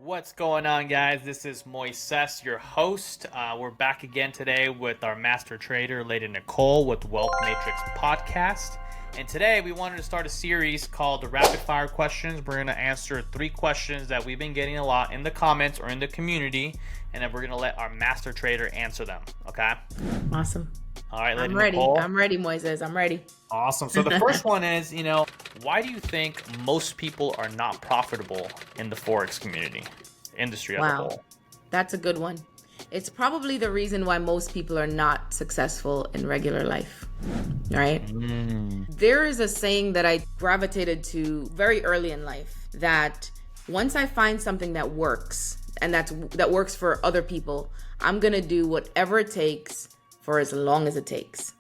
What's going on, guys? This is Moises, your host. We're back again today with our master trader, Lady Nicole, with Wealth Matrix Podcast. And today we wanted to start a series called the Rapid Fire Questions. We're going to answer 3 questions that we've been getting a lot in the comments or in the community, and then we're going to let our master trader answer them. Okay? Awesome. All right, Lady I'm ready. Nicole. I'm ready, Moises. I'm ready. Awesome. So the first one is, why do you think most people are not profitable in the Forex community, industry as a whole? That's a good one. It's probably the reason why most people are not successful in regular life, right? There is a saying that I gravitated to very early in life that once I find something that works and that works for other people, I'm going to do whatever it takes for as long as it takes.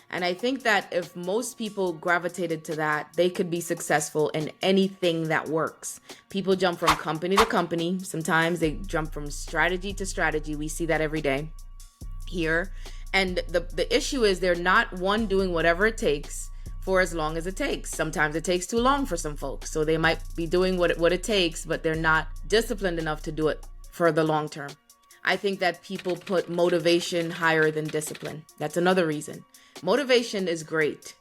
And I think that if most people gravitated to that, they could be successful in anything that works. People jump from company to company. Sometimes they jump from strategy to strategy. We see that every day here. And the issue is they're not doing whatever it takes for as long as it takes. Sometimes it takes too long for some folks. So they might be doing what it takes, but they're not disciplined enough to do it for the long term. I think that people put motivation higher than discipline. That's another reason. Motivation is great.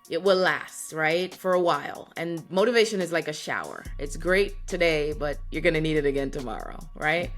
It will last, right? For a while. And motivation is like a shower. It's great today, but you're going to need it again tomorrow, right?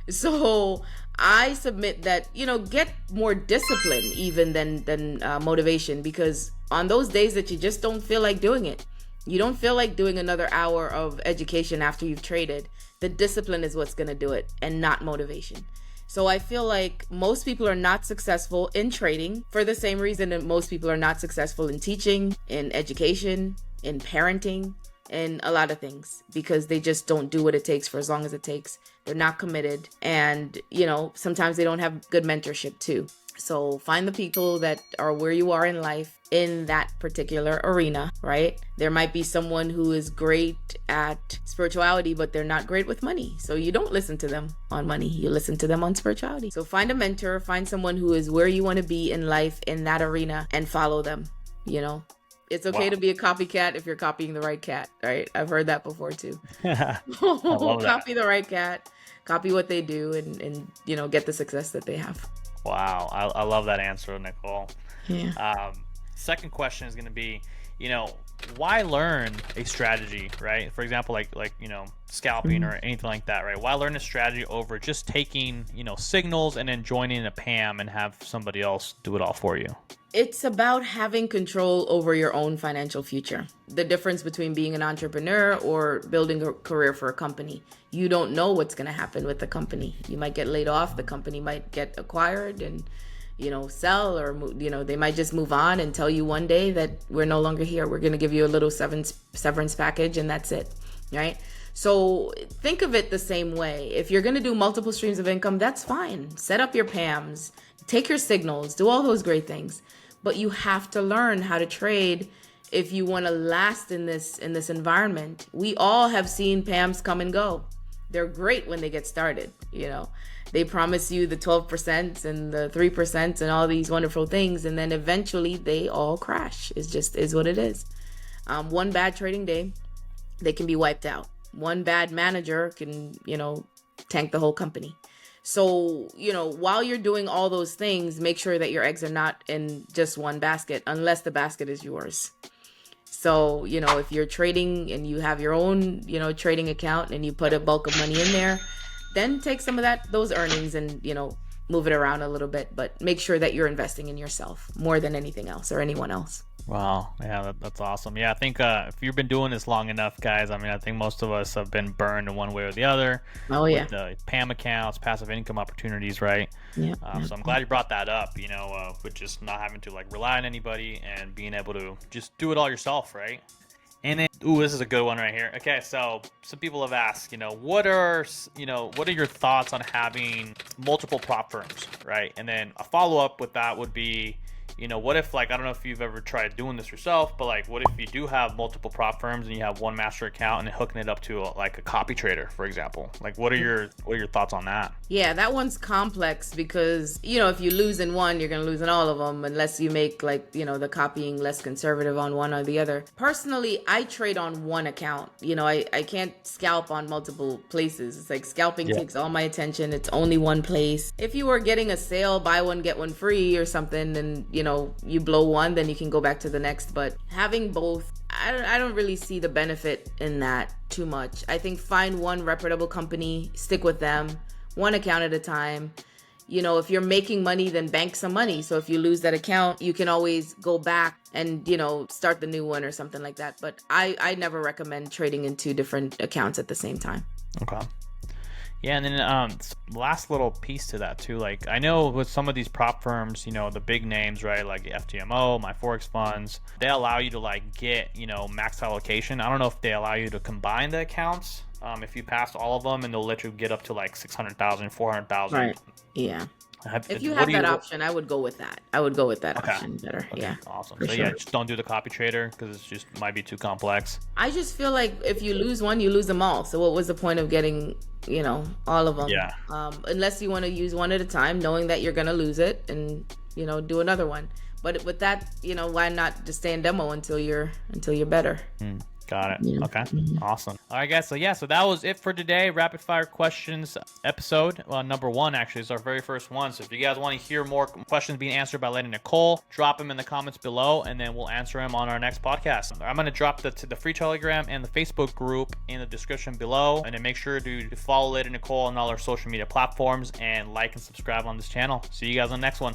So I submit that, get more discipline even than motivation, because on those days that you just don't feel like doing it, you don't feel like doing another hour of education after you've traded, the discipline is what's going to do it and not motivation. So I feel like most people are not successful in trading for the same reason that most people are not successful in teaching, in education, in parenting, and a lot of things, because they just don't do what it takes for as long as it takes. They're not committed. And, sometimes they don't have good mentorship too. So find the people that are where you are in life in that particular arena, right? There might be someone who is great at spirituality, but they're not great with money. So you don't listen to them on money. You listen to them on spirituality. So find a mentor, find someone who is where you want to be in life in that arena and follow them, It's okay to be a copycat if you're copying the right cat, right? I've heard that before too. I love that. Copy the right cat, copy what they do and get the success that they have. Wow, I love that answer, Nicole. Yeah. Second question is going to be, why learn a strategy, right? For example, like scalping or anything like that, right? Why learn a strategy over just taking, signals and then joining a PAM and have somebody else do it all for you? It's about having control over your own financial future. The difference between being an entrepreneur or building a career for a company. You don't know what's going to happen with the company. You might get laid off. The company might get acquired and, sell, or, they might just move on and tell you one day that we're no longer here. We're going to give you a little severance package and that's it, right? So think of it the same way. If you're going to do multiple streams of income, that's fine. Set up your PAMs, take your signals, do all those great things. But you have to learn how to trade if you want to last in this environment. We all have seen PAMs come and go. They're great when they get started. They promise you the 12% and the 3% and all these wonderful things, and then eventually they all crash. It just is what it is. One bad trading day, they can be wiped out. One bad manager can, tank the whole company. So, while you're doing all those things, make sure that your eggs are not in just one basket, unless the basket is yours. So, if you're trading and you have your own, trading account and you put a bulk of money in there, then take some of those earnings and, move it around a little bit, but make sure that you're investing in yourself more than anything else or anyone else. Wow. Yeah, that's awesome. Yeah, I think if you've been doing this long enough, guys, I think most of us have been burned in one way or the other. Oh, yeah. With PAM accounts, passive income opportunities, right? Yeah. So I'm glad you brought that up, with just not having to rely on anybody and being able to just do it all yourself, right? And then, this is a good one right here. Okay, so some people have asked, what are your thoughts on having multiple prop firms, right? And then a follow-up with that would be, what if, like, I don't know if you've ever tried doing this yourself, but like, what if you do have multiple prop firms and you have one master account and hooking it up to like a copy trader, for example? Like, what are your thoughts on that? Yeah, that one's complex because, if you lose in one, you're going to lose in all of them unless you make like, the copying less conservative on one or the other. Personally, I trade on one account. I can't scalp on multiple places. It's like scalping takes all my attention. It's only one place. If you were getting a sale, buy one, get one free or something, and, you blow one, then you can go back to the next. But having both, I don't really see the benefit in that too much. I think find one reputable company, stick with them, one account at a time. If you're making money, then bank some money. So if you lose that account, you can always go back and, start the new one or something like that. But I never recommend trading in two different accounts at the same time. Okay. Yeah, and then last little piece to that too, like I know with some of these prop firms, the big names, right, like FTMO, my Forex funds, they allow you to like get, max allocation. I don't know if they allow you to combine the accounts if you pass all of them, and they'll let you get up to like 600,000, 400,000. Right. Yeah. If you have that option, I would go with that. Option better. Okay. Yeah. Awesome. So yeah, just don't do the copy trader because it's just might be too complex. I just feel like if you lose one, you lose them all. So what was the point of getting, all of them? Yeah. Unless you want to use one at a time, knowing that you're going to lose it and, do another one. But with that, why not just stay in demo until you're better? Got it. Yeah. Okay. Awesome. All right, guys. So that was it for today. Rapid fire questions episode. Number 1 actually is our very first one. So if you guys want to hear more questions being answered by Lady Nicole, drop them in the comments below, and then we'll answer them on our next podcast. I'm going to drop the free Telegram and the Facebook group in the description below, and then make sure to follow Lady Nicole on all our social media platforms and like and subscribe on this channel. See you guys on the next one.